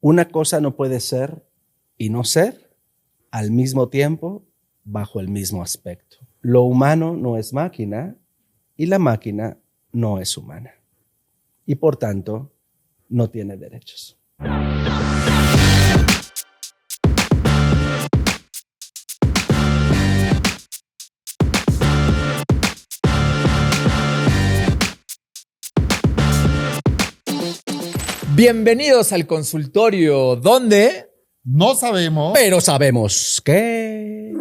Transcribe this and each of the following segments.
una cosa no puede ser y no ser al mismo tiempo bajo el mismo aspecto. Lo humano no es máquina y la máquina no es humana. Y por tanto, no tiene derechos. Bienvenidos al consultorio, donde no sabemos, pero sabemos que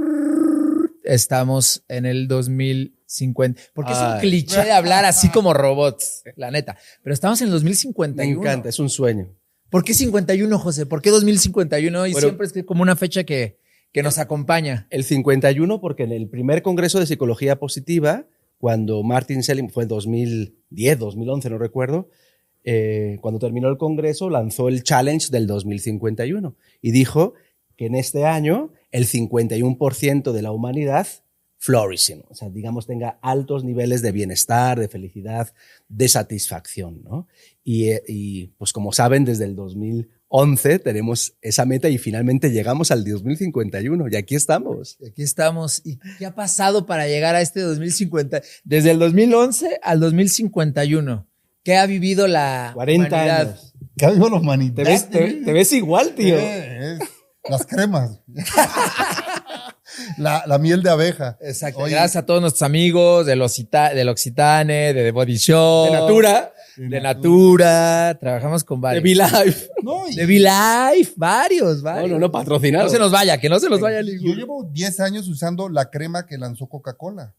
estamos en el 2050. Porque es un cliché de hablar así como robots, la neta. Pero estamos en el 2051. Me encanta, es un sueño. ¿Por qué 51, José? ¿Por qué 2051? Y bueno, siempre es como una fecha que nos acompaña. El 51 porque en el primer congreso de psicología positiva, cuando Martin Seligman, fue en 2010, 2011, no recuerdo, cuando terminó el congreso, lanzó el challenge del 2051 y dijo que en este año el 51% de la humanidad flourishing, o sea, digamos, tenga altos niveles de bienestar, de felicidad, de satisfacción, ¿no? Y pues como saben, desde el 2011 tenemos esa meta y finalmente llegamos al 2051 y aquí estamos. Aquí estamos. ¿Y qué ha pasado para llegar a este 2050? Desde el 2011 al 2051. ¿Qué ha vivido la 40 humanidad? Años. ¿Qué ha vivido la humanidad? Te ves igual, tío. Las cremas. la miel de abeja. Exacto. Oye, gracias a todos nuestros amigos del Occitane, de The Body Shop. De Natura. Trabajamos con varios. De V-Life. De V-Life. Varios. No, patrocinados. No se nos vaya, que no se nos vaya ninguno. Yo llevo 10 años usando la crema que lanzó Coca-Cola.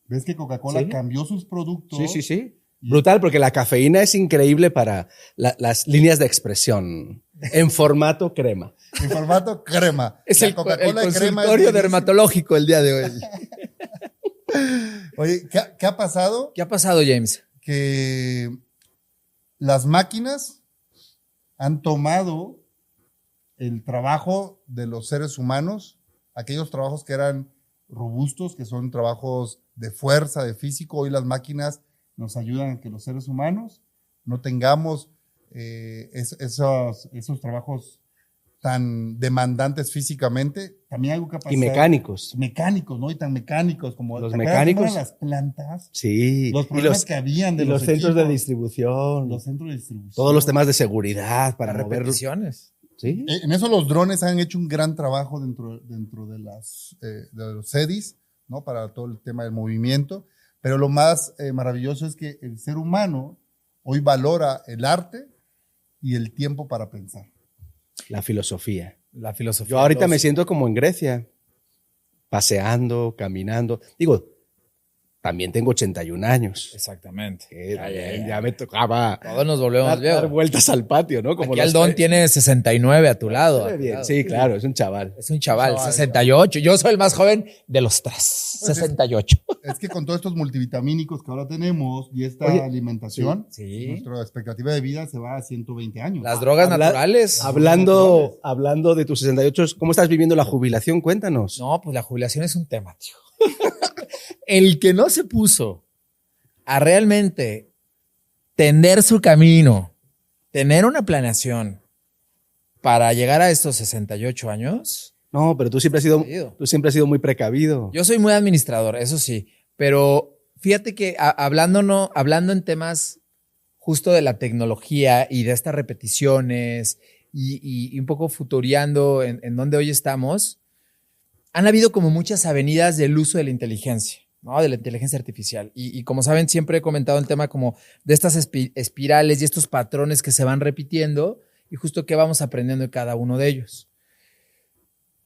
¿Ves que Coca-Cola cambió sus productos? Sí. Brutal, porque la cafeína es increíble para las líneas de expresión en formato crema. En formato crema. Es el consultorio dermatológico el día de hoy. Oye, ¿qué ha pasado? ¿Qué ha pasado, James? Que las máquinas han tomado el trabajo de los seres humanos, aquellos trabajos que eran robustos, que son trabajos de fuerza, de físico. Hoy las máquinas nos ayudan a que los seres humanos no tengamos esos trabajos tan demandantes físicamente. También algo que ha pasado. Y mecánicos. Mecánicos, ¿no? Y tan mecánicos como los mecánicos. Las plantas. Sí. Los problemas que habían de los centros equipos, de distribución. Los centros de distribución. Todos los temas de seguridad para mover repeticiones. Sí. En eso los drones han hecho un gran trabajo dentro de los CEDIs, ¿no? Para todo el tema del movimiento. Pero lo más maravilloso es que el ser humano hoy valora el arte y el tiempo para pensar. La filosofía. Yo ahorita me siento como en Grecia, paseando, caminando. Digo, también tengo 81 años. Exactamente. Ya me tocaba. Todos nos volvemos dar vueltas al patio, ¿no? Como aquí Aldón tiene 69 a tu lado. Sí, claro, es un chaval. 68. Yo soy el más joven de los tres. Pues 68. Es que con todos estos multivitamínicos que ahora tenemos y esta alimentación, nuestra expectativa de vida se va a 120 años. Las drogas naturales. Hablando de tus 68, ¿cómo estás viviendo la jubilación? Cuéntanos. No, pues la jubilación es un tema, tío. El que no se puso a realmente tender su camino, tener una planeación para llegar a estos 68 años. No, pero tú siempre has sido muy precavido. Yo soy muy administrador, eso sí, pero fíjate que hablando en temas justo de la tecnología y de estas repeticiones y un poco futureando en donde hoy estamos, han habido como muchas avenidas del uso de la inteligencia, ¿no? De la inteligencia artificial. Y como saben, siempre he comentado el tema como de estas espirales y estos patrones que se van repitiendo y justo qué vamos aprendiendo de cada uno de ellos.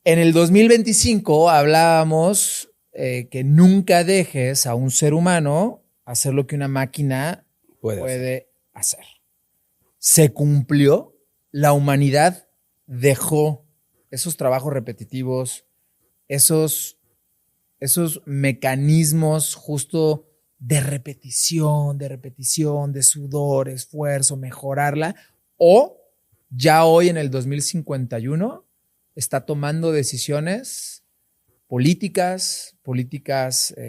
En el 2025 hablábamos que nunca dejes a un ser humano hacer lo que una máquina puede hacer. Se cumplió, la humanidad dejó esos trabajos repetitivos, esos mecanismos justo de repetición, de sudor, esfuerzo, mejorarla, o ya hoy en el 2051 está tomando decisiones políticas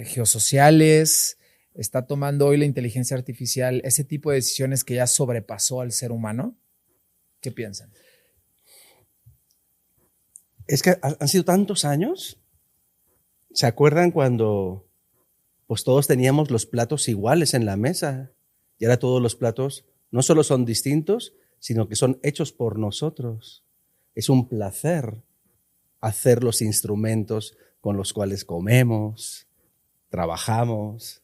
geosociales, está tomando hoy la inteligencia artificial ese tipo de decisiones que ya sobrepasó al ser humano. ¿Qué piensan? Es que han sido tantos años. ¿Se acuerdan cuando pues todos teníamos los platos iguales en la mesa? Y ahora todos los platos no solo son distintos, sino que son hechos por nosotros. Es un placer hacer los instrumentos con los cuales comemos, trabajamos.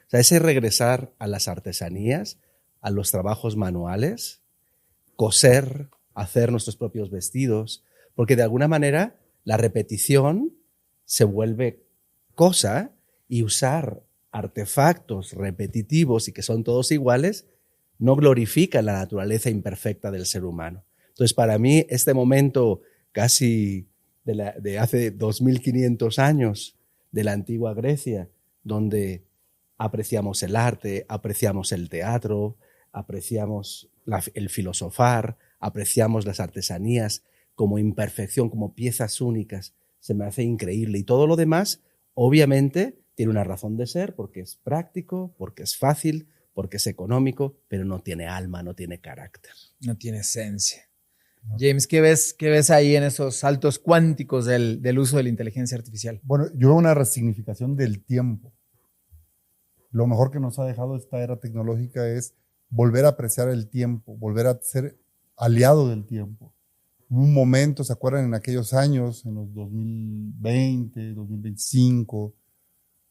O sea, ese regresar a las artesanías, a los trabajos manuales, coser, hacer nuestros propios vestidos, porque de alguna manera la repetición se vuelve cosa y usar artefactos repetitivos y que son todos iguales no glorifica la naturaleza imperfecta del ser humano. Entonces, para mí, este momento casi de hace 2500 años de la antigua Grecia, donde apreciamos el arte, apreciamos el teatro, apreciamos el filosofar, apreciamos las artesanías como imperfección, como piezas únicas, se me hace increíble. Y todo lo demás, obviamente, tiene una razón de ser, porque es práctico, porque es fácil, porque es económico, pero no tiene alma, no tiene carácter. No tiene esencia. James, ¿qué ves ahí en esos saltos cuánticos del uso de la inteligencia artificial? Bueno, yo veo una resignificación del tiempo. Lo mejor que nos ha dejado esta era tecnológica es volver a apreciar el tiempo, volver a ser aliado del tiempo. Hubo un momento, ¿se acuerdan? En aquellos años, en los 2020, 2025,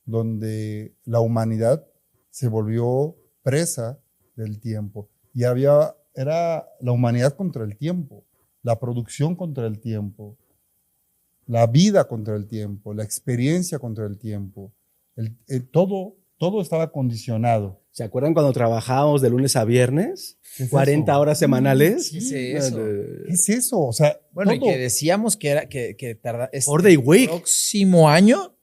donde la humanidad se volvió presa del tiempo. Y era la humanidad contra el tiempo, la producción contra el tiempo, la vida contra el tiempo, la experiencia contra el tiempo. Todo estaba condicionado. ¿Se acuerdan cuando trabajábamos de lunes a viernes? ¿Qué es 40 eso? horas semanales. ¿Qué es eso? ¿Qué es eso? O sea, Bueno, y todo. que decíamos que tarda Four Day Week. Próximo año,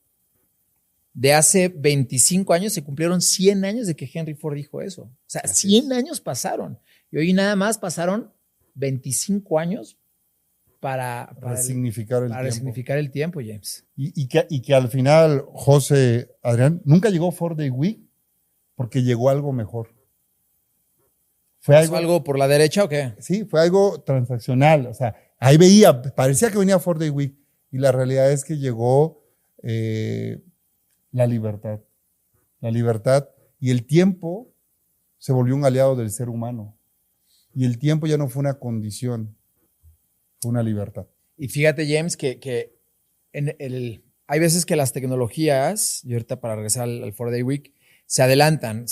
de hace 25 años, se cumplieron 100 años de que Henry Ford dijo eso. O sea, Así 100 años pasaron. Y hoy nada más pasaron 25 años para resignificar el tiempo. resignificar el tiempo, James. Y que al final, José, Adrián, nunca llegó Four Day Week porque llegó algo mejor. Fue ¿Algo por la derecha o qué? Sí, fue algo transaccional. O sea, ahí parecía que venía Four Day Week. Y la realidad es que llegó la libertad. La libertad y el tiempo se volvió un aliado del ser humano. Y el tiempo ya no fue una condición, fue una libertad. Y fíjate, James, que hay veces que las tecnologías, y ahorita para regresar al 4-Day Week, se adelantan,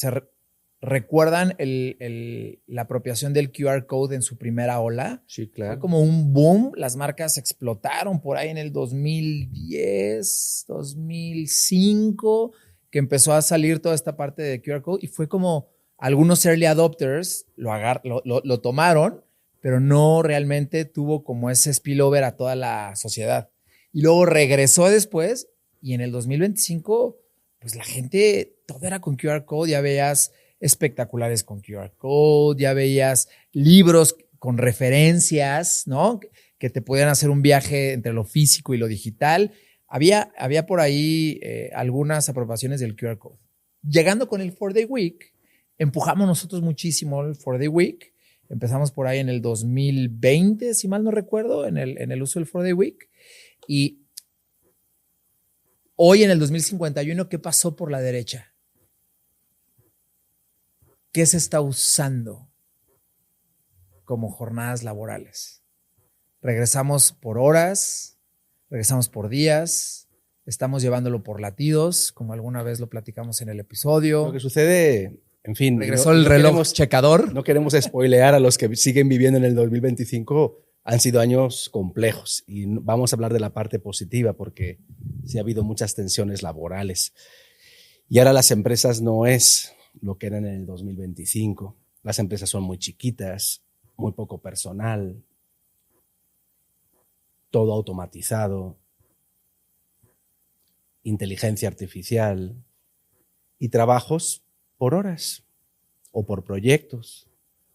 recuerdan la apropiación del QR Code en su primera ola. Sí, Fue claro. como un boom, las marcas explotaron por ahí en el 2010, 2005, que empezó a salir toda esta parte de QR Code y fue como algunos early adopters lo tomaron, pero no realmente tuvo como ese spillover a toda la sociedad. Y luego regresó después y en el 2025, pues la gente, todo era con QR Code, ya veías espectaculares con QR Code, ya veías libros con referencias, ¿no? Que te podían hacer un viaje entre lo físico y lo digital. Había por ahí algunas aprobaciones del QR Code. Llegando con el 4-Day Week, empujamos nosotros muchísimo el 4-Day Week. Empezamos por ahí en el 2020, si mal no recuerdo, en el uso del 4-Day Week. Y hoy en el 2051, ¿qué pasó por la derecha? ¿Qué se está usando como jornadas laborales? Regresamos por horas, regresamos por días, estamos llevándolo por latidos, como alguna vez lo platicamos en el episodio. Lo que sucede, en fin. Regresó el reloj checador. No queremos spoilear a los que siguen viviendo en el 2025. Han sido años complejos y vamos a hablar de la parte positiva porque sí ha habido muchas tensiones laborales. Y ahora las empresas no es lo que eran en el 2025. Las empresas son muy chiquitas, muy poco personal, todo automatizado, inteligencia artificial y trabajos por horas o por proyectos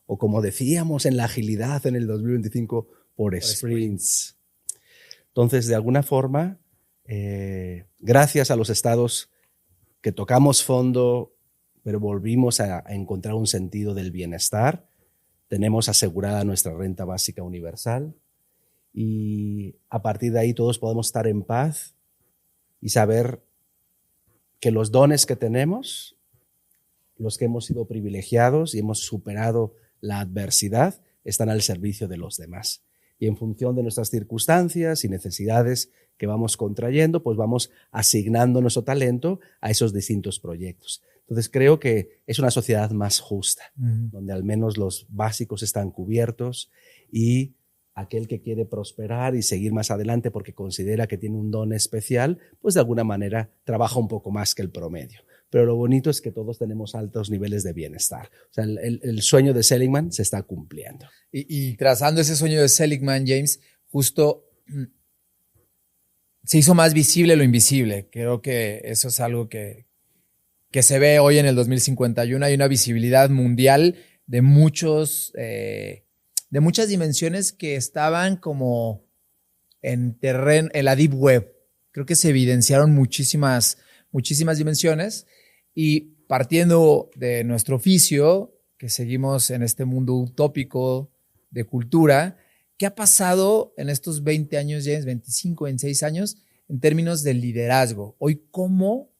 o, como decíamos en la agilidad en el 2025, por sprints. Entonces, de alguna forma, gracias a los estados que tocamos fondo, pero volvimos a encontrar un sentido del bienestar, tenemos asegurada nuestra renta básica universal y a partir de ahí todos podemos estar en paz y saber que los dones que tenemos, los que hemos sido privilegiados y hemos superado la adversidad, están al servicio de los demás. Y en función de nuestras circunstancias y necesidades que vamos contrayendo, pues vamos asignando nuestro talento a esos distintos proyectos. Entonces creo que es una sociedad más justa, donde al menos los básicos están cubiertos y aquel que quiere prosperar y seguir más adelante porque considera que tiene un don especial, pues de alguna manera trabaja un poco más que el promedio. Pero lo bonito es que todos tenemos altos niveles de bienestar. O sea, el sueño de Seligman se está cumpliendo. Y trazando ese sueño de Seligman, James, justo se hizo más visible lo invisible. Creo que eso es algo que se ve hoy en el 2051. Hay una visibilidad mundial de muchas dimensiones que estaban como en la Deep Web. Creo que se evidenciaron muchísimas dimensiones y partiendo de nuestro oficio, que seguimos en este mundo utópico de cultura, ¿qué ha pasado en estos 20 años, James, 25, 26 años, en términos de liderazgo? Hoy, ¿cómo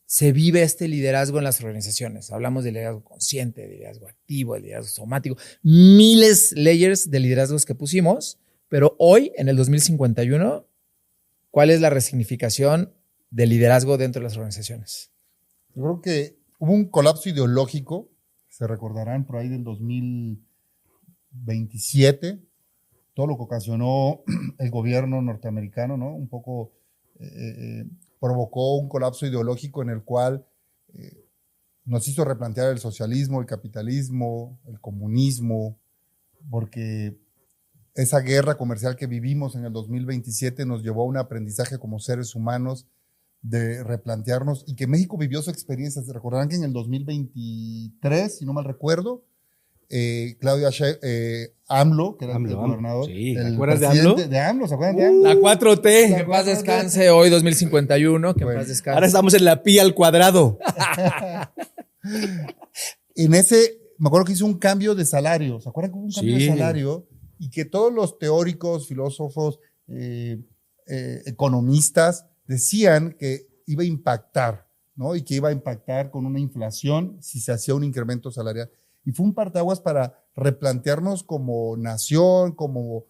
se vive este liderazgo en las organizaciones? Hablamos de liderazgo consciente, de liderazgo activo, de liderazgo somático, miles layers de liderazgos que pusimos, pero hoy, en el 2051, ¿cuál es la resignificación del liderazgo dentro de las organizaciones? Yo creo que hubo un colapso ideológico, se recordarán por ahí del 2027, todo lo que ocasionó el gobierno norteamericano, ¿no? Un poco provocó un colapso ideológico en el cual nos hizo replantear el socialismo, el capitalismo, el comunismo, porque esa guerra comercial que vivimos en el 2027 nos llevó a un aprendizaje como seres humanos de replantearnos y que México vivió su experiencia. Se recordarán que en el 2023, si no mal recuerdo, AMLO, que era el gobernador. Sí, ¿te acuerdas de AMLO? De AMLO, ¿se acuerdan de AMLO? La 4T. Que en paz descanse hoy 2051, que en Bueno, paz descanse. Ahora estamos en la pi al cuadrado. En ese, me acuerdo que hizo un cambio de salario. ¿Se acuerdan que hubo un cambio de salario? Y que todos los teóricos, filósofos, economistas decían que iba a impactar, ¿no? Y que iba a impactar con una inflación si se hacía un incremento salarial. Y fue un parteaguas para replantearnos como nación, como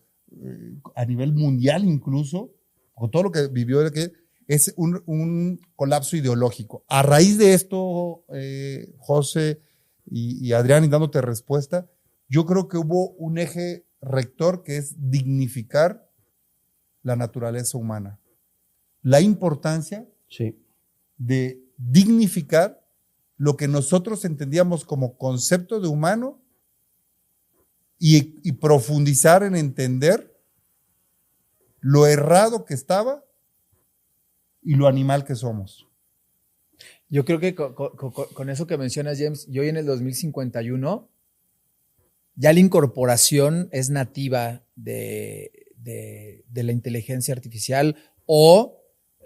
a nivel mundial incluso, con todo lo que vivió, que es un colapso ideológico. A raíz de esto, José y Adrián, y dándote respuesta, yo creo que hubo un eje rector que es dignificar la naturaleza humana. La importancia de dignificar lo que nosotros entendíamos como concepto de humano y profundizar en entender lo errado que estaba y lo animal que somos. Yo creo que con eso que mencionas, James, y hoy en el 2051 ya la incorporación es nativa de la inteligencia artificial o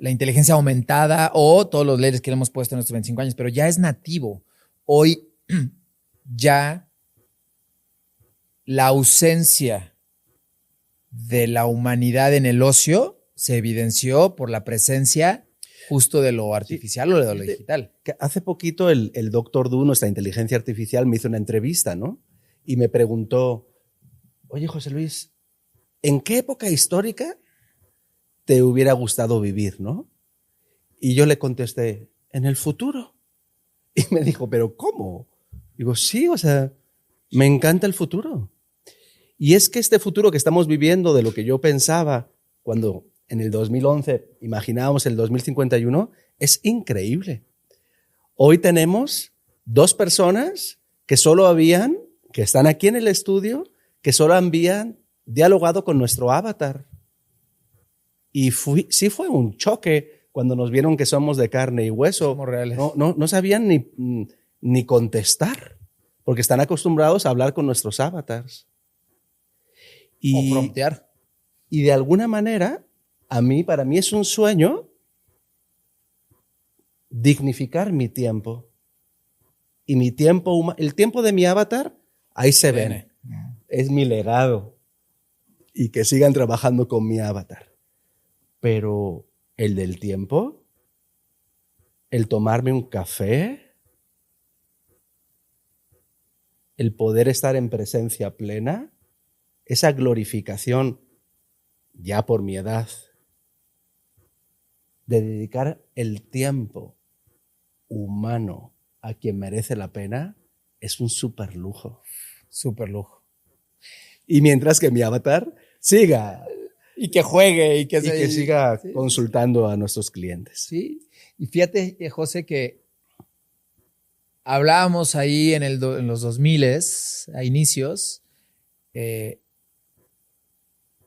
la inteligencia aumentada o todos los layers que le hemos puesto en estos 25 años, pero ya es nativo. Hoy ya la ausencia de la humanidad en el ocio se evidenció por la presencia justo de lo artificial o de lo digital. Hace poquito el Dr. Du, nuestra inteligencia artificial, me hizo una entrevista, ¿no? Y me preguntó, oye, José Luis, ¿en qué época histórica te hubiera gustado vivir, no? Y yo le contesté, en el futuro. Y me dijo, ¿pero cómo? Digo, sí, o sea, me encanta el futuro. Y es que este futuro que estamos viviendo, de lo que yo pensaba cuando en el 2011 imaginábamos el 2051, es increíble. Hoy tenemos 2 personas que están aquí en el estudio, que solo habían dialogado con nuestro avatar. Y sí fue un choque cuando nos vieron que somos de carne y hueso. Somos reales. No sabían ni contestar, porque están acostumbrados a hablar con nuestros avatars. O promptear. Y de alguna manera, para mí es un sueño dignificar mi tiempo. Y mi tiempo, el tiempo de mi avatar, ahí se ve. Es mi legado. y que sigan trabajando con mi avatar. Pero el del tiempo, el tomarme un café, el poder estar en presencia plena, esa glorificación, ya por mi edad, de dedicar el tiempo humano a quien merece la pena, es un súper lujo. Súper lujo. Y mientras que mi avatar siga Y que juegue y que, siga sí, consultando a nuestros clientes. Sí, y fíjate, José, que hablábamos ahí en los 2000 a inicios, y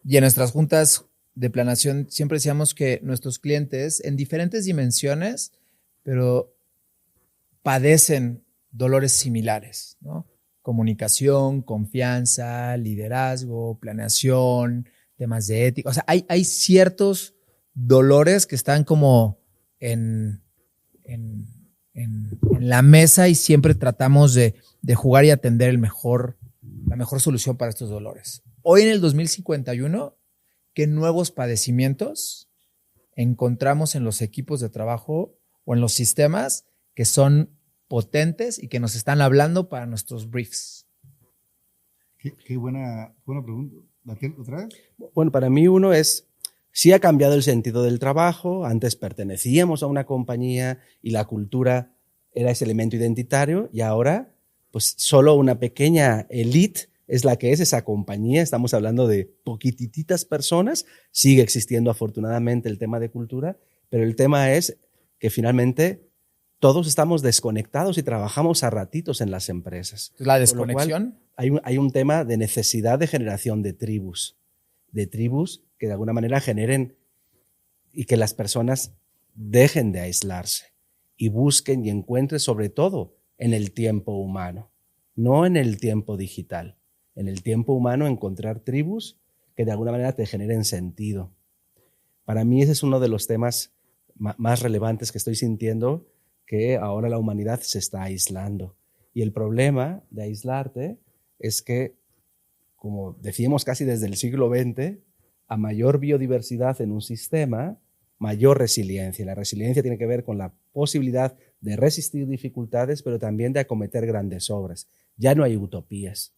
en nuestras juntas de planeación siempre decíamos que nuestros clientes en diferentes dimensiones, pero padecen dolores similares, ¿no? Comunicación, confianza, liderazgo, planeación, temas de ética. O sea, hay ciertos dolores que están como en la mesa y siempre tratamos de jugar y atender la mejor solución para estos dolores. Hoy en el 2051, ¿qué nuevos padecimientos encontramos en los equipos de trabajo o en los sistemas que son potentes y que nos están hablando para nuestros briefs? Qué buena pregunta. ¿Otra vez? Bueno, para mí uno es, sí ha cambiado el sentido del trabajo. Antes pertenecíamos a una compañía y la cultura era ese elemento identitario, y ahora pues solo una pequeña élite es la que es esa compañía. Estamos hablando de poquititas personas. Sigue existiendo afortunadamente el tema de cultura, pero el tema es que finalmente todos estamos desconectados y trabajamos a ratitos en las empresas. La desconexión. Hay un tema de necesidad de generación de tribus que de alguna manera generen y que las personas dejen de aislarse y busquen y encuentren, sobre todo en el tiempo humano, no en el tiempo digital. En el tiempo humano encontrar tribus que de alguna manera te generen sentido. Para mí ese es uno de los temas más relevantes que estoy sintiendo, que ahora la humanidad se está aislando. Y el problema de aislarte es que, como decíamos casi desde el siglo XX, a mayor biodiversidad en un sistema, mayor resiliencia. La resiliencia tiene que ver con la posibilidad de resistir dificultades, pero también de acometer grandes obras. Ya no hay utopías.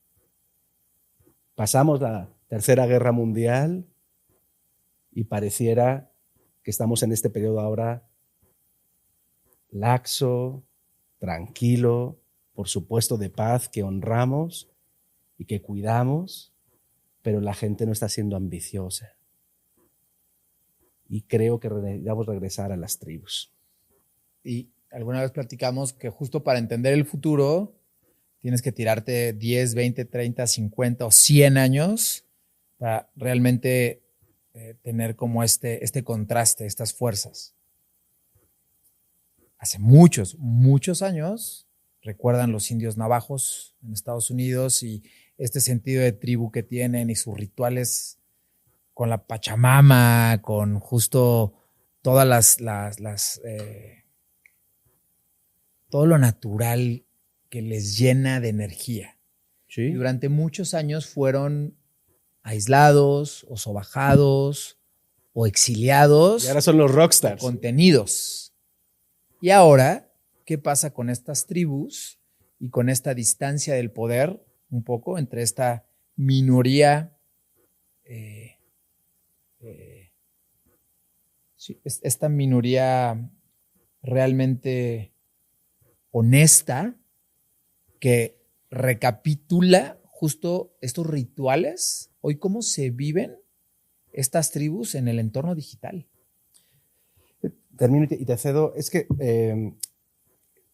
Pasamos la Tercera Guerra Mundial y pareciera que estamos en este periodo ahora laxo, tranquilo, por supuesto de paz, que honramos y que cuidamos, pero la gente no está siendo ambiciosa. Y creo que debemos regresar a las tribus. Y alguna vez platicamos que justo para entender el futuro tienes que tirarte 10, 20, 30, 50 o 100 años para realmente tener como este contraste, estas fuerzas. Hace muchos, muchos años, recuerdan los indios navajos en Estados Unidos y este sentido de tribu que tienen y sus rituales con la Pachamama, con justo todas todo lo natural que les llena de energía. ¿Sí? Y durante muchos años fueron aislados o sobajados o exiliados. Y ahora son los rockstars. Contenidos. Y ahora, ¿qué pasa con estas tribus y con esta distancia del poder un poco entre esta minoría, esta minoría realmente honesta que recapitula justo estos rituales, hoy cómo se viven estas tribus en el entorno digital? Termino y te cedo. Es que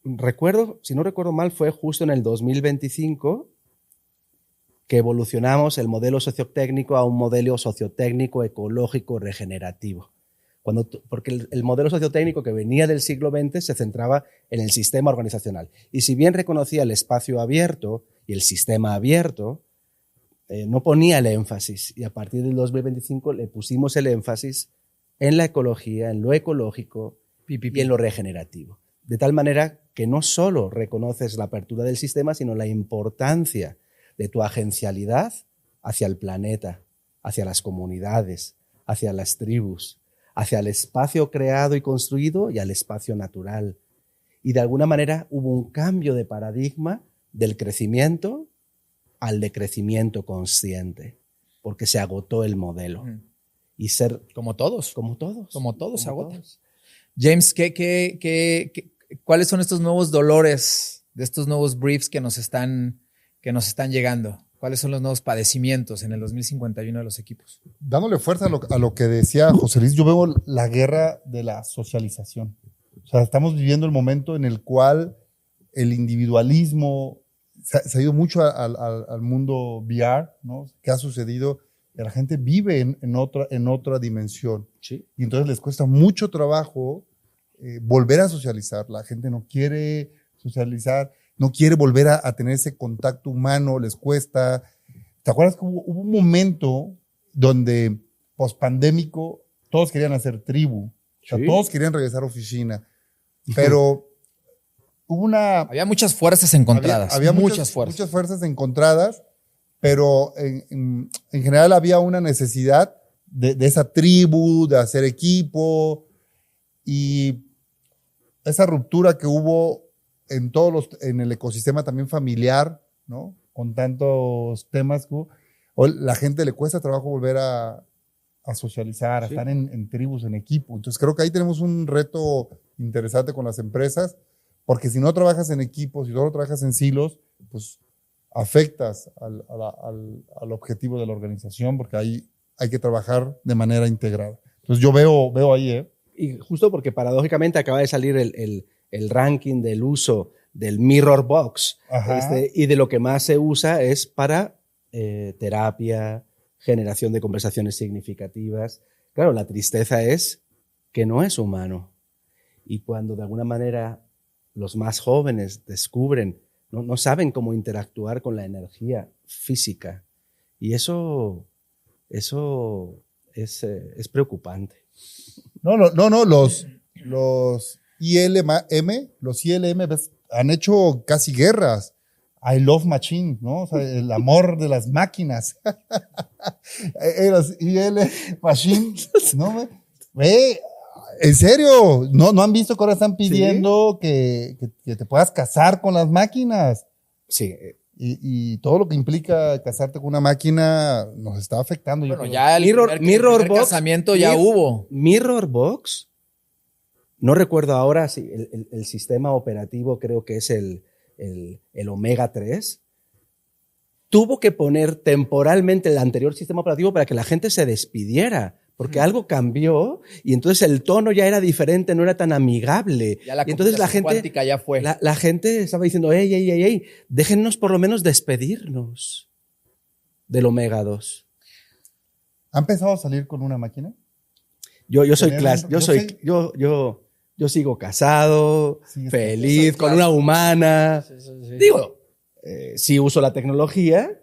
recuerdo, si no recuerdo mal, fue justo en el 2025 que evolucionamos el modelo sociotécnico a un modelo sociotécnico ecológico regenerativo. Porque el modelo sociotécnico que venía del siglo XX se centraba en el sistema organizacional. Y si bien reconocía el espacio abierto y el sistema abierto, no ponía el énfasis. Y a partir del 2025 le pusimos el énfasis en la ecología, en lo ecológico y en lo regenerativo. De tal manera que no solo reconoces la apertura del sistema, sino la importancia de tu agencialidad hacia el planeta, hacia las comunidades, hacia las tribus, hacia el espacio creado y construido y al espacio natural. Y de alguna manera hubo un cambio de paradigma del crecimiento al decrecimiento consciente, porque se agotó el modelo. Y ser Como todos. como todos. Como todos se como agotan. todos. James, ¿cuáles son estos nuevos dolores, de estos nuevos briefs que nos están llegando? ¿Cuáles son los nuevos padecimientos en el 2051 de los equipos? Dándole fuerza a lo que decía José Luis, yo veo la guerra de la socialización. O sea, estamos viviendo el momento en el cual el individualismo se ha ido mucho al mundo VR, ¿no? ¿Qué ha sucedido? Que la gente vive en otra dimensión. Sí. Y entonces les cuesta mucho trabajo volver a socializar. La gente no quiere socializar, no quiere volver a tener ese contacto humano, les cuesta. ¿Te acuerdas que hubo un momento donde, pospandémico, todos querían hacer tribu? O sea, Sí. todos querían regresar a oficina. Pero hubo una... Había muchas fuerzas encontradas. Había muchas fuerzas. muchas fuerzas encontradas, pero en general había una necesidad de esa tribu, de hacer equipo, y esa ruptura que hubo en el ecosistema también familiar, ¿no? Con tantos temas que hubo, hoy la gente le cuesta trabajo volver a socializar, a Sí. estar en tribus, en equipo. Entonces creo que ahí tenemos un reto interesante con las empresas, porque si no trabajas en equipos, si solo trabajas en silos, pues afectas al objetivo de la organización, porque ahí hay que trabajar de manera integrada. Entonces yo veo ahí, Y justo porque paradójicamente acaba de salir el ranking del uso del Mirror Box, Ajá. y de lo que más se usa es para terapia, generación de conversaciones significativas. Claro, la tristeza es que no es humano. Y cuando de alguna manera los más jóvenes descubren, no saben cómo interactuar con la energía física. Y eso es preocupante. No, los ILM, ¿ves? Han hecho casi guerras. I love machine, ¿no? O sea, el amor de las máquinas. Los IL machine, ¿no? En serio, no han visto que ahora están pidiendo que te puedas casar con las máquinas. Sí, Y todo lo que implica casarte con una máquina nos está afectando. yo Bueno, creo. ya el Mirror primer Box, casamiento ya hubo. Mirror Box, no recuerdo ahora si el sistema operativo, creo que es el Omega 3, tuvo que poner temporalmente el anterior sistema operativo para que la gente se despidiera, porque algo cambió y entonces el tono ya era diferente, no era tan amigable. Ya la y entonces la computación gente, cuántica ya fue. la gente estaba diciendo, ey, déjennos por lo menos despedirnos del Omega 2. ¿Ha empezado a salir con una máquina? Yo soy Tener clase, yo sigo casado, Sí, feliz, con una humana. Digo, sí uso la tecnología.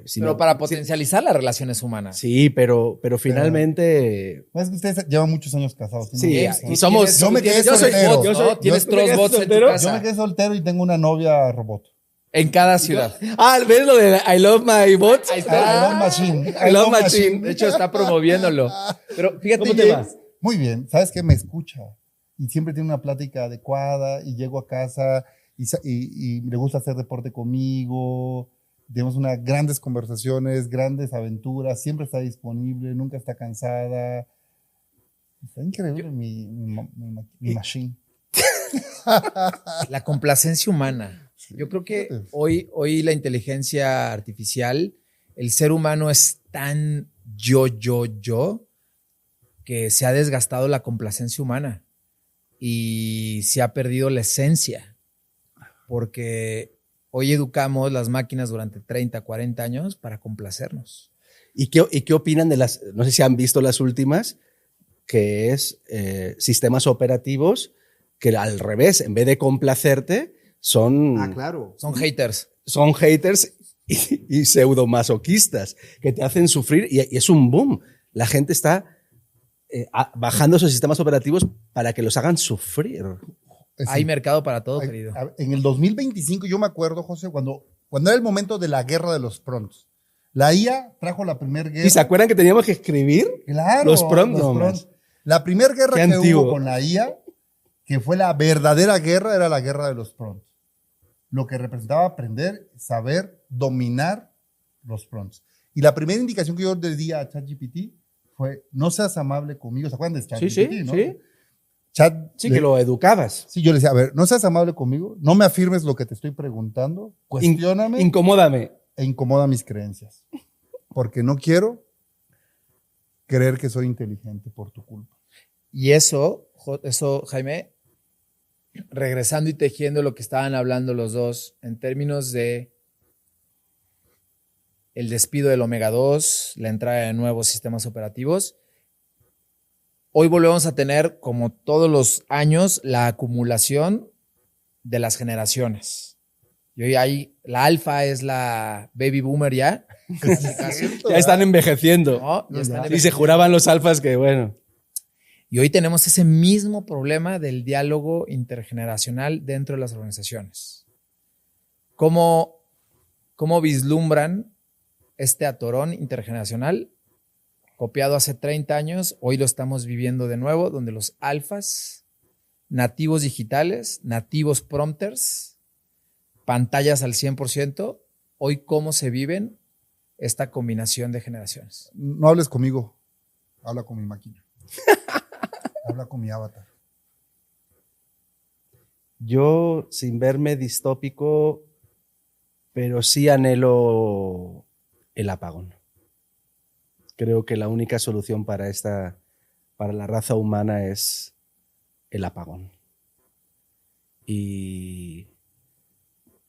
Si Pero no- para potencializar las relaciones humanas. Sí, pero finalmente. Pues es que ustedes llevan muchos años casados. ¿no? Sí, James, y tú somos. tienes- yo me quedé yo soy soltero. yo soy- tienes ¿tú te quedaste Trustbots en tu soltero? casa. Yo me quedé soltero y tengo una novia robot. En cada ciudad. ¿Ves lo de I love my bots? Ahí I está. love machine. I love machine. De hecho, está promoviéndolo. Pero fíjate, ¿Cómo te James, va? Muy bien, ¿sabes qué? Me escucha y siempre tiene una plática adecuada y llego a casa y le gusta hacer deporte conmigo. Tenemos unas grandes conversaciones, grandes aventuras, siempre está disponible, nunca está cansada. Está increíble mi machine. la complacencia humana. Yo creo que Fíjate. hoy la inteligencia artificial, el ser humano es tan yo, que se ha desgastado la complacencia humana y se ha perdido la esencia. Porque hoy educamos las máquinas durante 30, 40 años para complacernos. ¿Y qué opinan de las, no sé si han visto las últimas, que es sistemas operativos que al revés, en vez de complacerte, son, claro. Son haters. son haters y pseudomasoquistas que te hacen sufrir y es un boom. La gente está bajando esos sistemas operativos para que los hagan sufrir. Hay mercado para todo, Ay, querido. En el 2025, yo me acuerdo, José, cuando era el momento de la guerra de los prompts. La IA trajo la primera guerra. ¿Y se acuerdan que teníamos que escribir? Claro. Los prompts. No, prompts. La primera guerra Qué que antiguo. hubo con la IA, que fue la verdadera guerra, era la guerra de los prompts. Lo que representaba aprender, saber, dominar los prompts. Y la primera indicación que yo le di a ChatGPT fue, no seas amable conmigo. ¿Se acuerdan de ChatGPT, Sí, no? sí. Sí, Que lo educabas. Sí, yo le decía, a ver, no seas amable conmigo, no me afirmes lo que te estoy preguntando, cuestióname Incomódame. e incomoda mis creencias. Porque no quiero creer que soy inteligente por tu culpa. Y eso, Jaime, regresando y tejiendo lo que estaban hablando los dos en términos de el despido del Omega 2, la entrada de nuevos sistemas operativos. Hoy volvemos a tener, como todos los años, la acumulación de las generaciones. Y hoy hay, la alfa es la baby boomer ya. Ya están envejeciendo. ¿No? Ya están Y se envejeciendo. juraban los alfas que, bueno. Y hoy tenemos ese mismo problema del diálogo intergeneracional dentro de las organizaciones. ¿Cómo vislumbran este atorón intergeneracional? Copiado hace 30 años, hoy lo estamos viviendo de nuevo, donde los alfas, nativos digitales, nativos prompters, pantallas al 100%, hoy cómo se viven esta combinación de generaciones. No hables conmigo, habla con mi máquina. Habla con mi avatar. Yo, sin verme distópico, pero sí anhelo el apagón. Creo que la única solución para la raza humana es el apagón. Y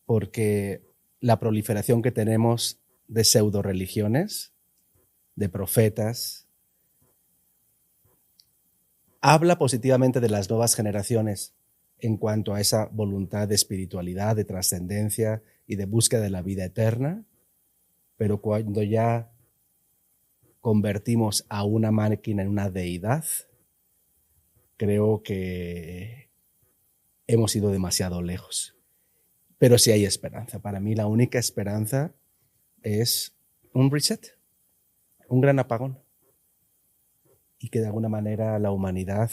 porque la proliferación que tenemos de pseudo religiones, de profetas, habla positivamente de las nuevas generaciones en cuanto a esa voluntad de espiritualidad, de trascendencia y de búsqueda de la vida eterna, pero cuando ya convertimos a una máquina en una deidad, creo que hemos ido demasiado lejos. Pero sí hay esperanza. Para mí la única esperanza es un reset, un gran apagón. Y que de alguna manera la humanidad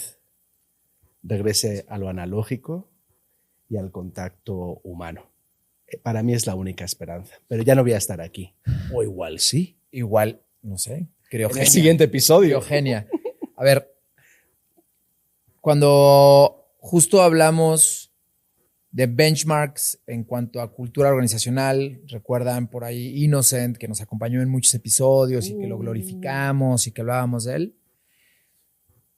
regrese a lo analógico y al contacto humano. Para mí es la única esperanza. Pero ya no voy a estar aquí. O igual sí. Igual, no sé, En el siguiente episodio. Criogenia. A ver, cuando justo hablamos de benchmarks en cuanto a cultura organizacional, recuerdan por ahí Innocent, que nos acompañó en muchos episodios y que lo glorificamos y que hablábamos de él.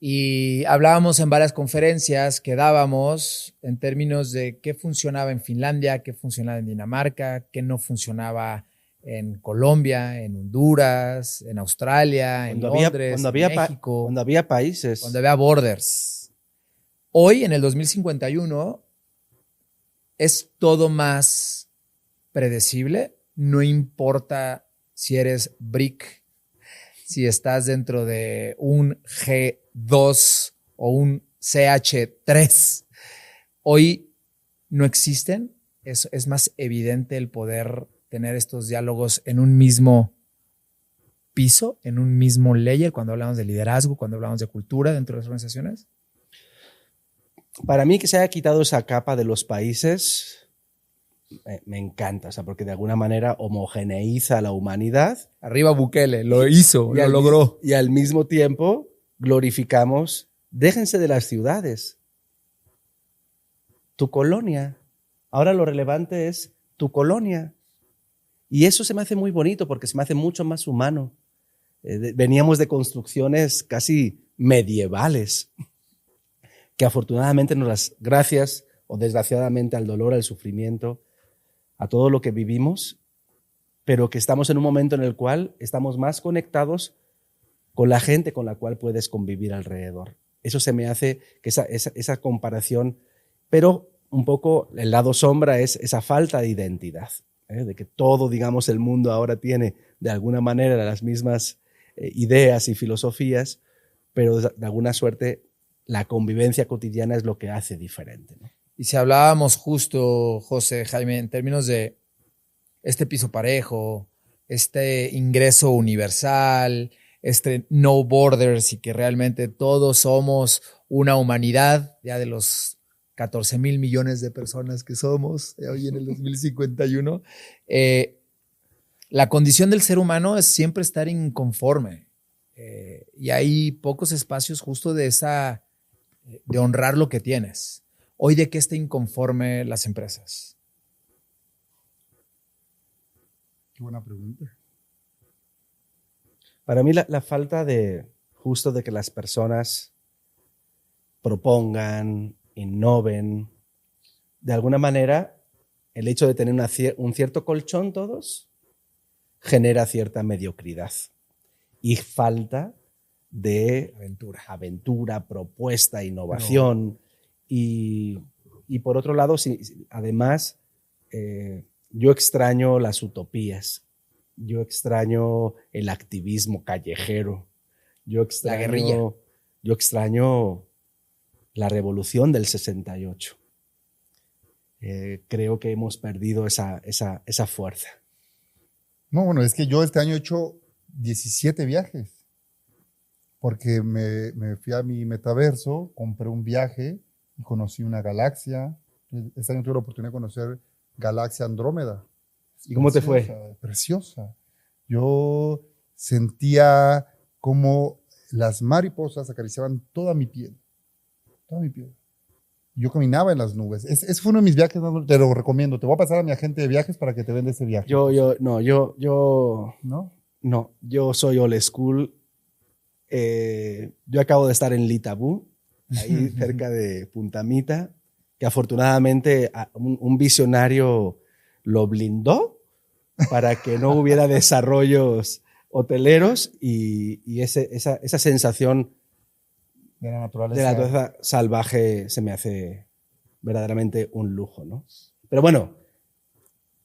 Y hablábamos en varias conferencias que dábamos en términos de qué funcionaba en Finlandia, qué funcionaba en Dinamarca, qué no funcionaba en Colombia, en Honduras, en Australia, en Londres, en México. Cuando había países. Cuando había borders. Hoy, en el 2051, es todo más predecible. No importa si eres BRIC, si estás dentro de un G2 o un CH3. Hoy no existen. Es más evidente el poder tener estos diálogos en un mismo piso, en un mismo layer, cuando hablamos de liderazgo, cuando hablamos de cultura dentro de las organizaciones. Para mí que se haya quitado esa capa de los países me encanta, o sea, porque de alguna manera homogeneiza a la humanidad. Arriba Bukele, lo hizo, y lo logró. Y al mismo tiempo glorificamos, déjense de las ciudades, tu colonia. Ahora lo relevante es tu colonia. Y eso se me hace muy bonito porque se me hace mucho más humano. Veníamos de construcciones casi medievales, que afortunadamente gracias o desgraciadamente al dolor, al sufrimiento, a todo lo que vivimos, pero que estamos en un momento en el cual estamos más conectados con la gente con la cual puedes convivir alrededor. Eso se me hace que esa comparación, pero un poco el lado sombra es esa falta de identidad, de que todo, digamos, el mundo ahora tiene de alguna manera las mismas ideas y filosofías, pero de alguna suerte la convivencia cotidiana es lo que hace diferente, ¿no? Y si hablábamos justo, José, Jaime, en términos de este piso parejo, este ingreso universal, este no borders y que realmente todos somos una humanidad ya de los 14,000 millones de personas que somos hoy en el 2051. La condición del ser humano es siempre estar inconforme y hay pocos espacios justo de honrar lo que tienes. Hoy, ¿de qué está inconforme las empresas? Qué buena pregunta. Para mí la falta de justo de que las personas propongan, innoven, de alguna manera el hecho de tener un cierto colchón todos genera cierta mediocridad y falta de aventura, propuesta, innovación. Y por otro lado, además, yo extraño las utopías, yo extraño el activismo callejero, la guerrilla. Yo extraño la revolución del 68. Creo que hemos perdido esa fuerza. No, bueno, es que yo este año he hecho 17 viajes. Porque me fui a mi metaverso, compré un viaje y conocí una galaxia. Este año tuve la oportunidad de conocer Galaxia Andrómeda. ¿Y cómo te fue? Preciosa. Yo sentía como las mariposas acariciaban toda mi piel. Toda mi piel. Yo caminaba en las nubes. Ese fue uno de mis viajes, te lo recomiendo. Te voy a pasar a mi agente de viajes para que te venda ese viaje. ¿No? ¿No? Yo soy old school. Yo acabo de estar en Litabú, ahí cerca de Punta Mita, que afortunadamente un visionario lo blindó para que no hubiera desarrollos hoteleros y esa sensación de la naturaleza salvaje se me hace verdaderamente un lujo, ¿no? Pero bueno,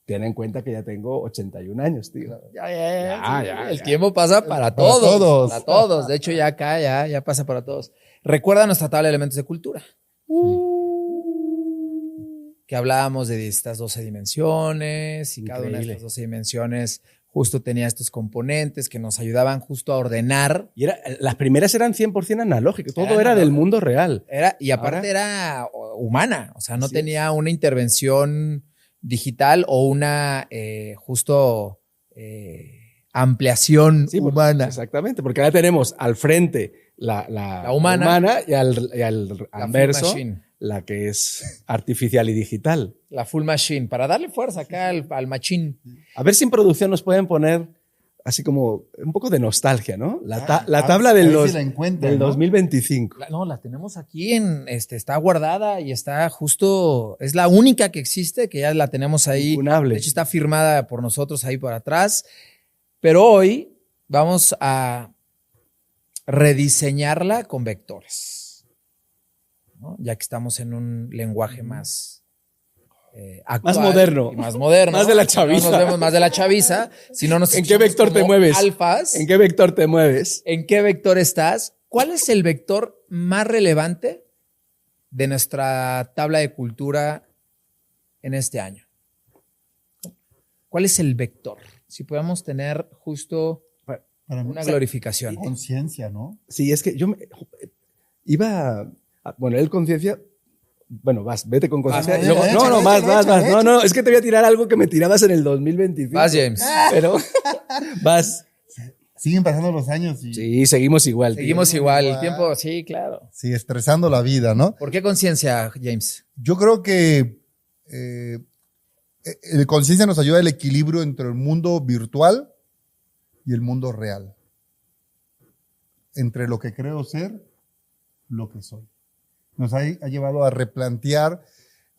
ten en cuenta que ya tengo 81 años, tío. Ya. El tiempo pasa para todos. Para todos. De hecho, ya acá ya pasa para todos. Recuerda nuestra tabla de elementos de cultura. Que hablábamos de estas 12 dimensiones y Increíble. cada una de estas 12 dimensiones justo tenía estos componentes que nos ayudaban justo a ordenar. Y las primeras eran 100% analógicas, todo era del mundo real. Y aparte era humana, o sea, no tenía una intervención digital o una ampliación humana. Exactamente, porque ahora tenemos al frente la humana y al anverso la que es artificial y digital. La full machine, para darle fuerza acá al machine. A ver si en producción nos pueden poner así como un poco de nostalgia, ¿no? La tabla del 2025. La tenemos aquí está guardada y está justo, es la única que existe, que ya la tenemos ahí. Incunable. De hecho, está firmada por nosotros ahí por atrás. Pero hoy vamos a rediseñarla con vectores, ¿no? Ya que estamos en un lenguaje más actual, más moderno. Más moderno. Más de la chaviza. No nos vemos más de la chaviza. Sino ¿En qué vector te mueves? Alfas. ¿En qué vector te mueves? ¿En qué vector estás? ¿Cuál es el vector más relevante de nuestra tabla de cultura en este año? ¿Cuál es el vector? Si podemos tener justo una glorificación. Conciencia, ¿no? Sí, es que yo iba... Bueno, el conciencia... Bueno, vete con conciencia. No, es que te voy a tirar algo que me tirabas en el 2025. Vas, James. Pero vas. Siguen pasando los años. Sí, seguimos igual. Seguimos igual. El tiempo, sí, claro. Sí, estresando la vida, ¿no? ¿Por qué conciencia, James? Yo creo que el conciencia nos ayuda al equilibrio entre el mundo virtual y el mundo real. Entre lo que creo ser, lo que soy. Nos ha llevado a replantear,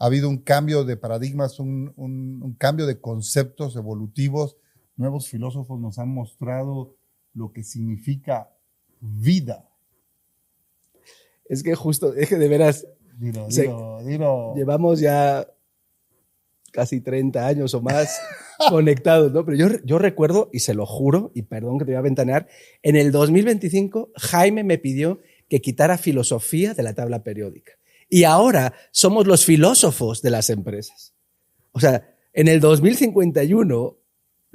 ha habido un cambio de paradigmas, un cambio de conceptos evolutivos. Nuevos filósofos nos han mostrado lo que significa vida. Es que justo, es que de veras, Dilo. llevamos ya casi 30 años o más conectados, ¿no? Pero yo recuerdo, y se lo juro, y perdón que te voy a ventanear, en el 2025 Jaime me pidió que quitara filosofía de la tabla periódica. Y ahora somos los filósofos de las empresas. O sea, en el 2051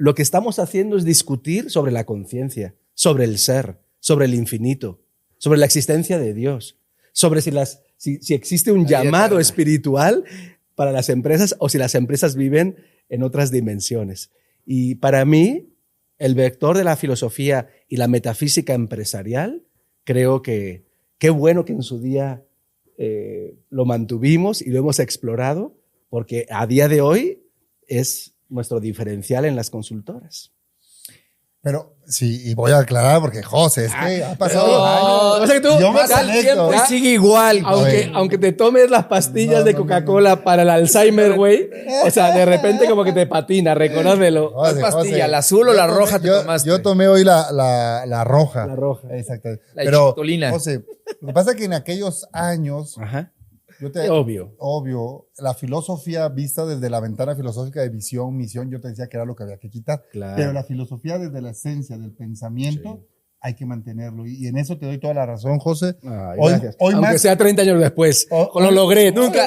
lo que estamos haciendo es discutir sobre la conciencia, sobre el ser, sobre el infinito, sobre la existencia de Dios, sobre si existe un llamado espiritual para las empresas o si las empresas viven en otras dimensiones. Y para mí, el vector de la filosofía y la metafísica empresarial, creo que qué bueno que en su día lo mantuvimos y lo hemos explorado, porque a día de hoy es nuestro diferencial en las consultoras. Pero sí, y voy a aclarar porque, José, es que ha pasado No, años. o sea que tú Yo me pasa el conecto. tiempo y sigue igual. Aunque te tomes las pastillas de Coca-Cola para el Alzheimer, güey, o sea, de repente como que te patina, reconócelo. ¿Cuál José, pastilla? José. ¿La azul o la Yo roja tomé- te yo- tomaste? Yo tomé hoy la roja. La roja. Exacto. La Pero, chitolina. José, lo que pasa es que en aquellos años, Ajá. obvio, Obvio. la filosofía vista desde la ventana filosófica de visión, misión, yo te decía que era lo que había que quitar. Claro. Pero la filosofía desde la esencia del pensamiento, Sí. hay que mantenerlo. Y en eso te doy toda la razón, José. Ay, Hoy- gracias. hoy Aunque más- sea 30 años después. Oh, Lo hoy- logré. Nunca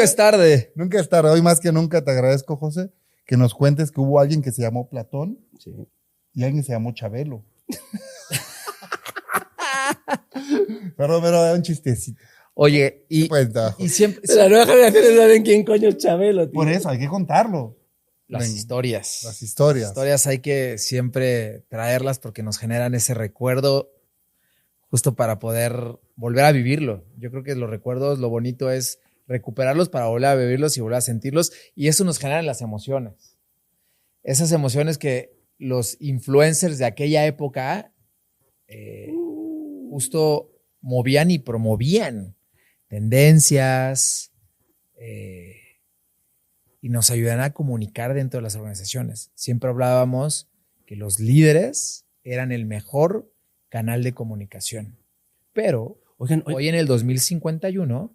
es tarde. Nunca es tarde. Hoy más que nunca te agradezco, José, que nos cuentes que hubo alguien que se llamó Platón Sí. y alguien que se llamó Chabelo. pero era un chistecito. Oye, y Cuenta, y siempre Las nuevas generaciones saben quién coño es Chabelo, tío. por eso hay que contarlo. las Venga, historias. Las historias. Las historias hay que siempre traerlas porque nos generan ese recuerdo justo para poder volver a vivirlo. Yo creo que los recuerdos, lo bonito es recuperarlos para volver a vivirlos y volver a sentirlos, y eso nos genera las emociones. Esas emociones que los influencers de aquella época justo movían y promovían tendencias y nos ayudan a comunicar dentro de las organizaciones. Siempre hablábamos que los líderes eran el mejor canal de comunicación. Pero Oigan, hoy en el 2051,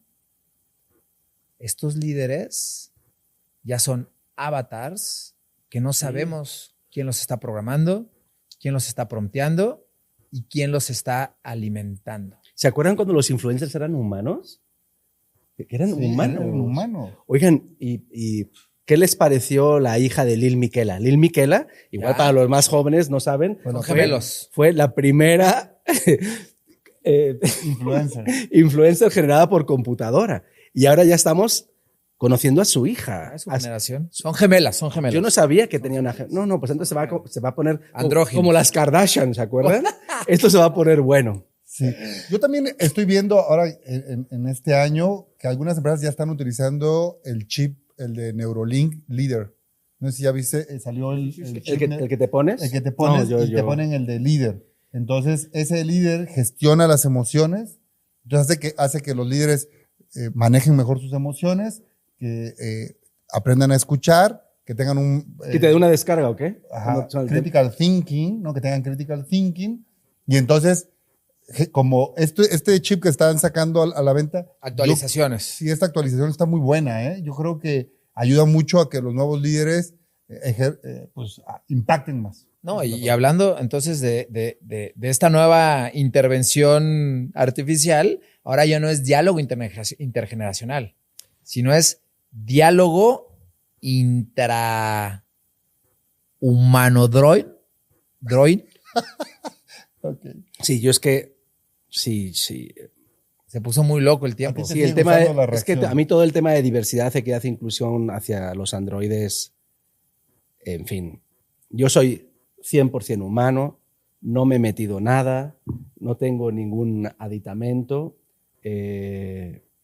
estos líderes ya son avatars que no sabemos quién los está programando, quién los está prompteando y quién los está alimentando. ¿se acuerdan cuando los influencers eran humanos? Que eran Sí, humanos. eran humanos. Oigan, ¿y qué les pareció la hija de Lil Miquela? Lil Miquela, igual Ya. para los más jóvenes no saben, Son fue- gemelos. Fue la primera Influencer. influencer generada por computadora. Y ahora ya estamos conociendo a su hija. Ah, su generación. Son gemelas. Yo no sabía que tenía una... No, pues entonces se va a poner Andróginos. como las Kardashian, ¿se acuerdan? Esto se va a poner bueno. Sí. Yo también estoy viendo ahora en este año que algunas empresas ya están utilizando el chip, el de Neuralink Leader. No sé si ya viste, salió el chip ¿El que te pones? el que te pones No, y te ponen el de líder. Entonces, ese líder gestiona las emociones, entonces hace que los líderes manejen mejor sus emociones, que aprendan a escuchar, que tengan un... ¿Que te dé una descarga o qué? Ajá, No, critical thinking, ¿no? Que tengan critical thinking. Y entonces, como este chip que están sacando a la venta, Actualizaciones. sí, esta actualización está muy buena, ¿eh? Yo creo que ayuda mucho a que los nuevos líderes impacten más. No, y hablando entonces de esta nueva intervención artificial, ahora ya no es diálogo intergeneracional, sino es diálogo intrahumano-droid. Okay. Sí, yo es que... Sí. Se puso muy loco el tiempo. A ti te Sí, el sigue tema gustando la es que reacción. a mí todo el tema de diversidad, equidad e inclusión hacia los androides, en fin, yo soy 100% humano, no me he metido nada, no tengo ningún aditamento,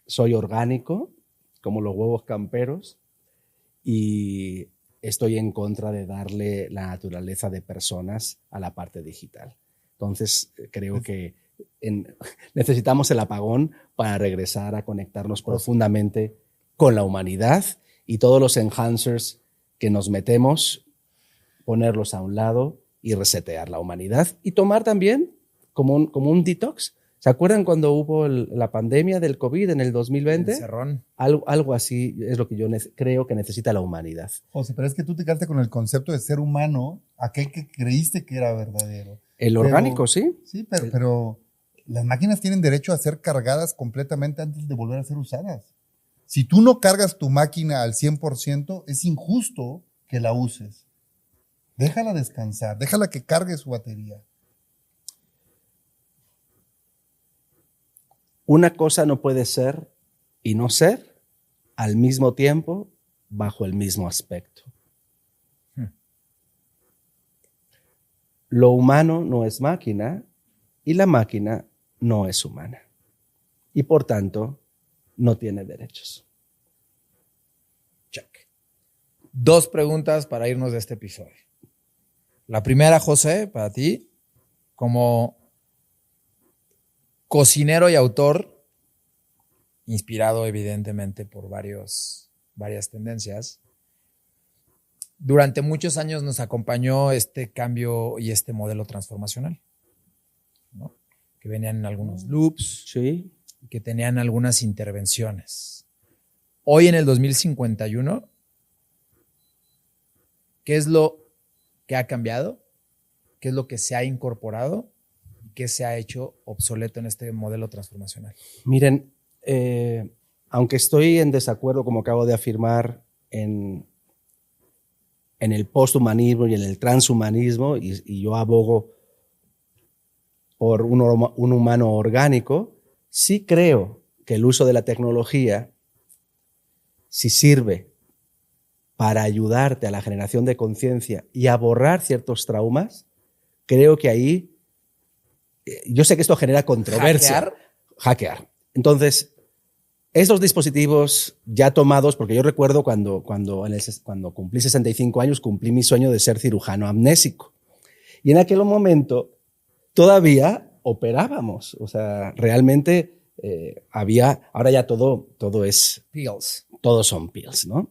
soy orgánico, como los huevos camperos, y estoy en contra de darle la naturaleza de personas a la parte digital. Entonces, creo que necesitamos el apagón para regresar a conectarnos profundamente con la humanidad y todos los enhancers que nos metemos, ponerlos a un lado y resetear la humanidad y tomar también como un detox. ¿Se acuerdan cuando hubo la pandemia del COVID en el 2020? Encerrón. Algo así es lo que yo creo que necesita la humanidad. José, pero es que tú te quedaste con el concepto de ser humano, aquel que creíste que era verdadero. El orgánico, sí. Sí, pero las máquinas tienen derecho a ser cargadas completamente antes de volver a ser usadas. Si tú no cargas tu máquina al 100%, es injusto que la uses. Déjala descansar, déjala que cargue su batería. Una cosa no puede ser y no ser al mismo tiempo bajo el mismo aspecto. Lo humano no es máquina y la máquina no es humana. Y por tanto, no tiene derechos. Check. 2 preguntas para irnos de este episodio. La primera, José, para ti, como cocinero y autor, inspirado evidentemente por varias tendencias, durante muchos años nos acompañó este cambio y este modelo transformacional, ¿no? Que venían en algunos loops, Sí. que tenían algunas intervenciones. Hoy en el 2051, ¿qué es lo que ha cambiado? ¿Qué es lo que se ha incorporado? ¿Y qué se ha hecho obsoleto en este modelo transformacional? Miren, aunque estoy en desacuerdo, como acabo de afirmar, en el posthumanismo y en el transhumanismo, y yo abogo por un humano orgánico, sí creo que el uso de la tecnología, si sirve para ayudarte a la generación de conciencia y a borrar ciertos traumas, creo que ahí, yo sé que esto genera controversia. Hackear. Entonces, estos dispositivos ya tomados, porque yo recuerdo cuando cumplí 65 años, cumplí mi sueño de ser cirujano amnésico. Y en aquel momento todavía operábamos. O sea, realmente ahora ya todo es Pills. Todos son pills, ¿no?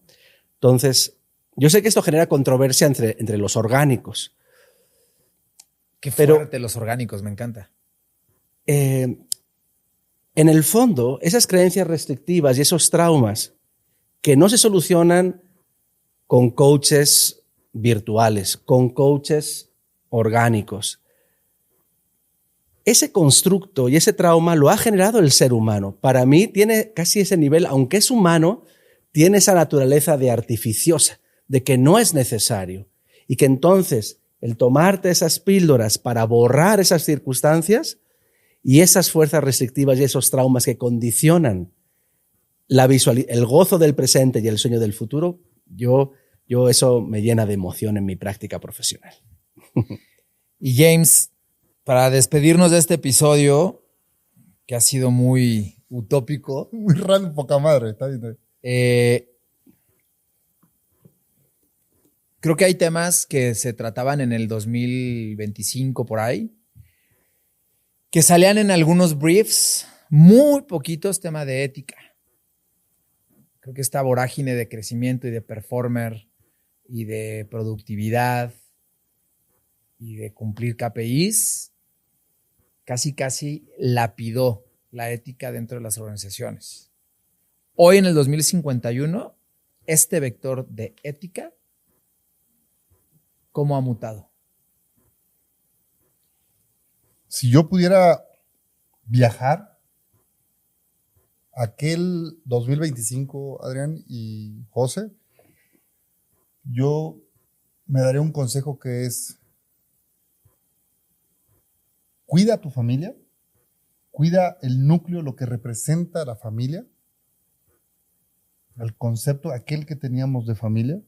Entonces, yo sé que esto genera controversia entre los orgánicos. Qué fuerte los orgánicos, me encanta. En el fondo, esas creencias restrictivas y esos traumas que no se solucionan con coaches virtuales, con coaches orgánicos, ese constructo y ese trauma lo ha generado el ser humano. Para mí tiene casi ese nivel, aunque es humano, tiene esa naturaleza de artificiosa, de que no es necesario. Y que entonces el tomarte esas píldoras para borrar esas circunstancias y esas fuerzas restrictivas y esos traumas que condicionan el gozo del presente y el sueño del futuro, yo eso me llena de emoción en mi práctica profesional. Y James, para despedirnos de este episodio, que ha sido muy utópico. Muy raro, poca madre, está bien. Creo que hay temas que se trataban en el 2025 por ahí, que salían en algunos briefs, muy poquitos tema de ética. Creo que esta vorágine de crecimiento y de performer y de productividad y de cumplir KPIs casi lapidó la ética dentro de las organizaciones. Hoy en el 2051, este vector de ética, ¿cómo ha mutado? Si yo pudiera viajar aquel 2025, Adrián y José, yo me daría un consejo que es: cuida a tu familia, cuida el núcleo, lo que representa la familia, el concepto aquel que teníamos de familia,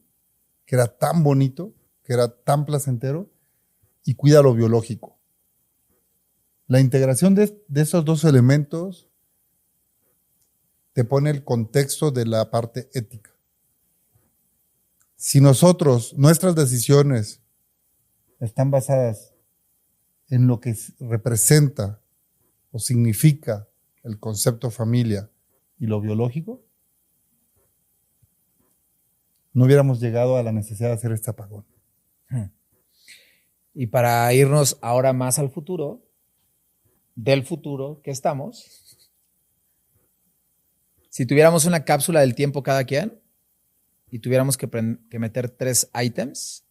que era tan bonito, que era tan placentero, y cuida lo biológico. La integración de esos dos elementos te pone el contexto de la parte ética. Si nuestras decisiones están basadas en lo que representa o significa el concepto familia y lo biológico, no hubiéramos llegado a la necesidad de hacer este apagón. Y para irnos ahora más al futuro, del futuro que estamos, si tuviéramos una cápsula del tiempo cada quien y tuviéramos que meter 3 ítems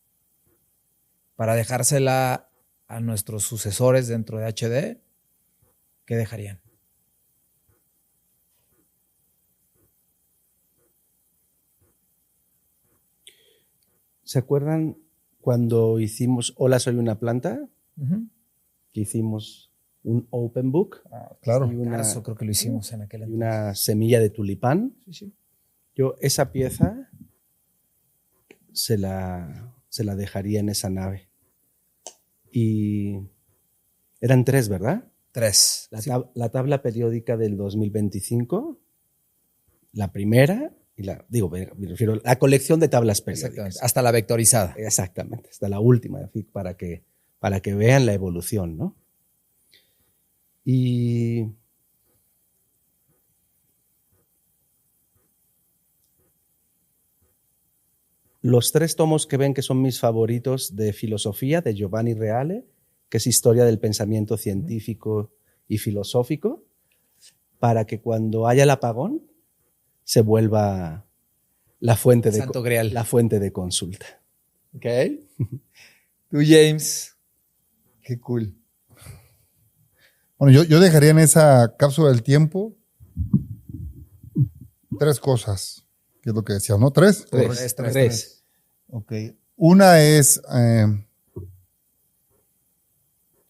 para dejársela a nuestros sucesores dentro de HD, ¿qué dejarían? ¿Se acuerdan cuando hicimos Hola, soy una planta, Ujú. que hicimos un open book Claro. y una, Eso creo que lo hicimos en aquel y entonces. una semilla de tulipán. Sí, sí. Yo esa pieza se la dejaría en esa nave. Y eran 3, ¿verdad? 3. La tabla periódica del 2025, la primera, y me refiero a la colección de tablas periódicas. Exactamente. Hasta la vectorizada. Exactamente, hasta la última, para que vean la evolución, ¿no? Y los 3 tomos que ven que son mis favoritos de filosofía, de Giovanni Reale, que es historia del pensamiento científico y filosófico, para que cuando haya el apagón se vuelva la fuente Santo Grial. la fuente de consulta. Ok. Tú, James. Qué cool. Bueno, yo dejaría en esa cápsula del tiempo 3 cosas, que es lo que decías, ¿no? 3. Tres. Ok. Una es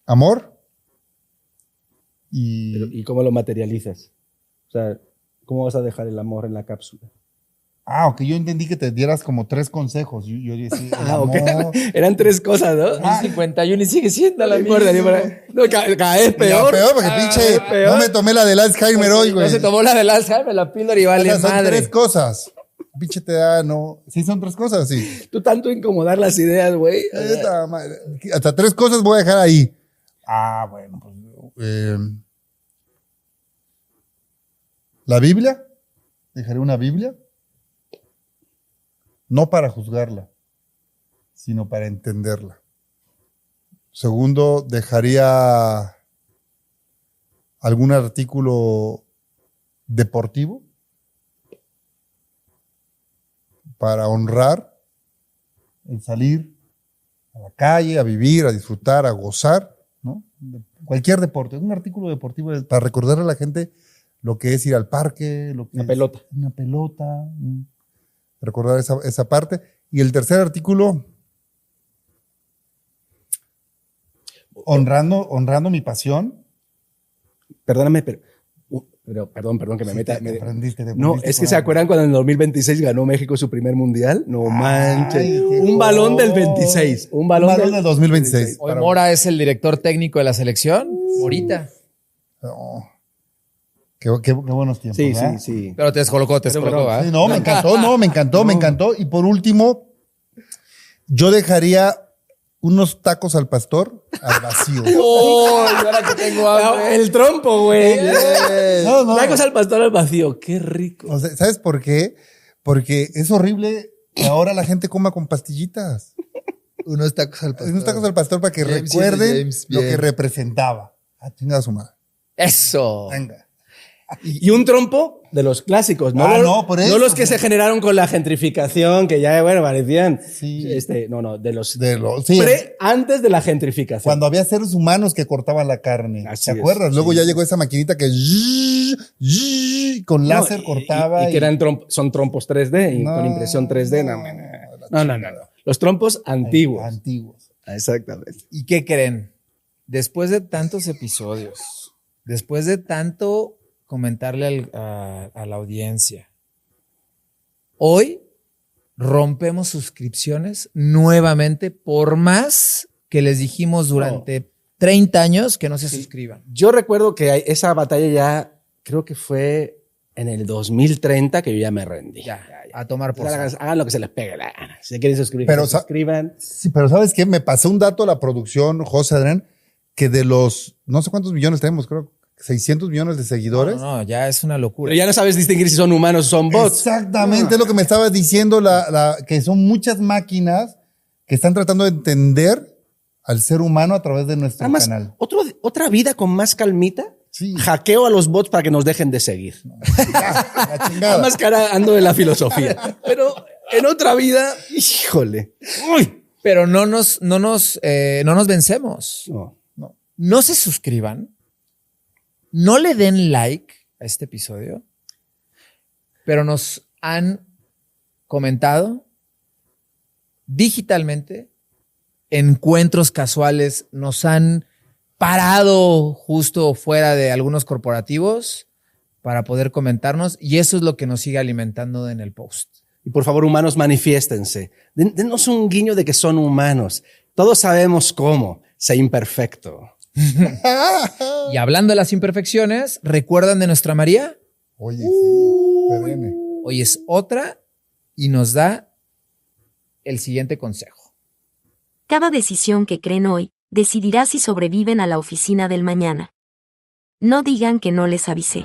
amor y... ¿Y cómo lo materializas? O sea, ¿cómo vas a dejar el amor en la cápsula? ok, yo entendí que te dieras como 3 consejos. Yo decía, el Ok. amor... Eran 3 cosas, ¿no? 51 y sigue siendo la No importa, misma. no, cada vez La peor. peor, porque pinche, peor. no me tomé la del Alzheimer hoy, güey. No se tomó la del Alzheimer, la píldora y O vale sea, son madre. 3 cosas. Pinche te da, no. Sí, son 3 cosas, sí. Tú tanto incomodar las ideas, güey. Esta madre. Hasta 3 cosas voy a dejar ahí. Bueno, pues. La Biblia. Dejaré una Biblia. No para juzgarla, sino para entenderla. Segundo, dejaría algún artículo deportivo para honrar el salir a la calle, a vivir, a disfrutar, a gozar, ¿no? Cualquier deporte, un artículo deportivo para recordarle a la gente lo que es ir al parque, lo que Una es pelota. una pelota, recordar esa parte. Y el tercer artículo, honrando mi pasión. Perdóname, pero perdón que me Sí, meta. te prendiste No, es que con se algo. acuerdan cuando en el 2026 ganó México su primer mundial. No manches. Qué Un balón del joder. 26. Un Un balón, balón del 2026. Hoy Mora es el director técnico de la selección. Ahorita. No. Qué buenos tiempos. Sí, ¿verdad? sí. Pero te descolocó, ¿ah? Sí, no, me encantó, me encantó. Y por último, yo dejaría unos tacos al pastor al vacío. ¡Oh! Y ahora que tengo hambre. El trompo, güey. No. Tacos al pastor al vacío. Qué rico. O sea, ¿sabes por qué? Porque es horrible que ahora la gente coma con pastillitas. Unos tacos al pastor. Unos tacos al pastor para que Bien, recuerden James, lo bien. que representaba. Chingada su madre. Eso. Venga. Y un trompo de los clásicos, ¿no? No, por eso. No los que se generaron con la gentrificación, que ya, bueno, parecían. Sí. No, de los. Sí, Antes de la gentrificación. cuando había seres humanos que cortaban la carne. Así ¿Te es, acuerdas? Luego sí. ya llegó esa maquinita que con láser No, cortaba. Y que eran son trompos 3D, y No, con impresión 3D. No. Los trompos antiguos. Antiguos. Exactamente. ¿Y qué creen? Después de tantos episodios, después de tanto comentarle a la audiencia, hoy rompemos suscripciones nuevamente, por más que les dijimos durante 30 años que no se suscriban. Yo recuerdo que esa batalla ya, creo que fue en el 2030 que yo ya me rendí. Ya, a tomar por Hagan, saco. hagan lo que se les pegue la gana. Si se quieren suscribir, Pero, que se suscriban. Sí, pero ¿sabes qué? Me pasó un dato a la producción, José Adrián, que de los, no sé cuántos millones tenemos, creo, 600 millones de seguidores. No, ya es una locura. Pero ya no sabes distinguir si son humanos o son bots. Exactamente, es lo que me estaba diciendo, que son muchas máquinas que están tratando de entender al ser humano a través de nuestro Además, canal. otra vida con más calmita. Sí. Hackeo a los bots para que nos dejen de seguir. La chingada. Más cara ando de la filosofía. Pero en otra vida, híjole. Uy. Pero no nos vencemos. No. No se suscriban. No le den like a este episodio. Pero nos han comentado digitalmente encuentros casuales nos han parado justo fuera de algunos corporativos para poder comentarnos, y eso es lo que nos sigue alimentando en el post. Y por favor, humanos, manifiéstense. Denos un guiño de que son humanos. Todos sabemos cómo. Sé imperfecto. Y hablando de las imperfecciones, ¿recuerdan de nuestra María? Oye, sí, perenne. Hoy es otra y nos da el siguiente consejo. Cada decisión que creen hoy decidirá si sobreviven a la oficina del mañana. No digan que no les avisé.